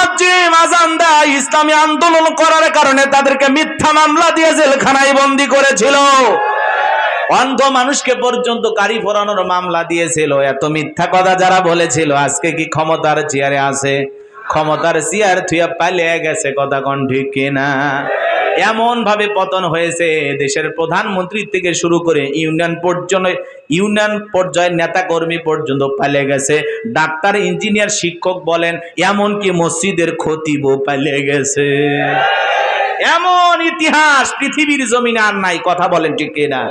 মুয়াজ্জিন আযান দেয়, ইসলামী আন্দোলন করার কারণে তাদেরকে মিথ্যা মামলা দিয়ে জেলখানায় বন্দী করেছিল। অন্ধ মানুষকে পর্যন্ত গাড়ি ফোরানোর মামলা দিয়েছিল। এত মিথ্যা কথা যারা বলেছিল, আজকে কি ক্ষমতার চেয়ারে আছে? ক্ষমতার চেয়ার থুইয়া পালিয়ে গেছে। কথা কোন ঠিক কিনা? এমন ভাবে পতন হয়েছে, দেশের প্রধানমন্ত্রী থেকে শুরু করে ইউনিয়ন পর্যায়ের নেতা কর্মী পর্যন্ত পালিয়ে গেছে। ডাক্তার, ইঞ্জিনিয়ার, শিক্ষক বলেন, এমনকি মসজিদের খতিবও পালিয়ে গেছে। এমন ইতিহাস পৃথিবীর জমিনে আর নাই। কথা বলেন ঠিক কিনা?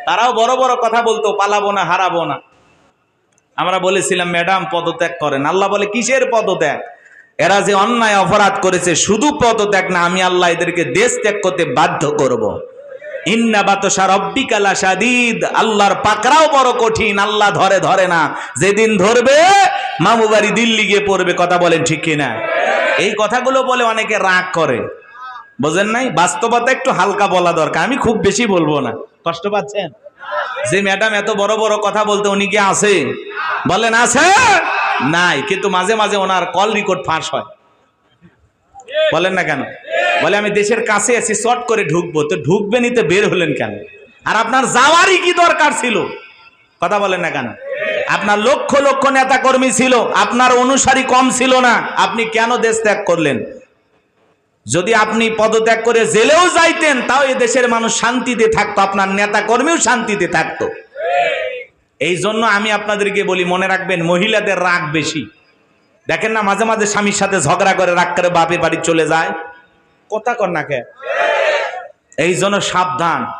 তারাও বড় বড় কথা বলতো, পালাবো না, হারাবো না। আমরা বলেছিলাম ম্যাডাম পদত্যাগ করেন। আল্লাহ বলে কিসের পদত্যাগ? এরা যে অন্যায় অপরাধ করেছে, শুধু পদত্যাগ না, আমি আল্লাহ এদেরকে দেশ ত্যাগ করতে বাধ্য করব। ইন্না বাতশা রাব্বিকা লাশাদীদ, আল্লাহর পাকড়াও বড় কঠিন। আল্লাহ ধরে না, যেদিন ধরবে মামু বাড়ি দিল্লি গিয়ে পড়বে। কথা বলেন ঠিক কিনা? এই কথাগুলো বলে অনেকে রাগ করে, বোঝেন নাই? বাস্তবতা একটু হালকা বলা দরকার। আমি খুব বেশি বলবো না, কষ্ট পাচ্ছেন? যে ম্যাডাম এত বড় বড় কথা বলতে, উনি কি আছে? বলেন আছে? নাই। কিন্তু মাঝে মাঝে ওনার কল রেকর্ড ফাঁস হয়। বলেন না কেন? বলে আমি দেশের কাছে আছি, শর্ট করে ঢুকবো। তো ঢুকবেন তো বের হলেন কেন? আর আপনার যাওয়ারই কি দরকার ছিল? কথা বলেন না কেন? আপনার লক্ষ লক্ষ নেতা কর্মী ছিল, আপনার অনুসারী কম ছিল না। আপনি কেন দেশ ত্যাগ করলেন? যদি আপনি পদত্যাগ করে জেলেও যাইতেন, তাও এই দেশের মানুষ শান্তিতে থাকতো, আপনার নেতা কর্মীও শান্তিতে থাকতো। এই জন্য আমি আপনাদেরকে বলি, মনে রাখবেন, মহিলাদের রাগ বেশি। দেখেন না, মাঝে মাঝে স্বামীর সাথে ঝগড়া করে রাগ করে বাপের বাড়ি চলে যায়। কথা কর না কে? এই জন্য সাবধান।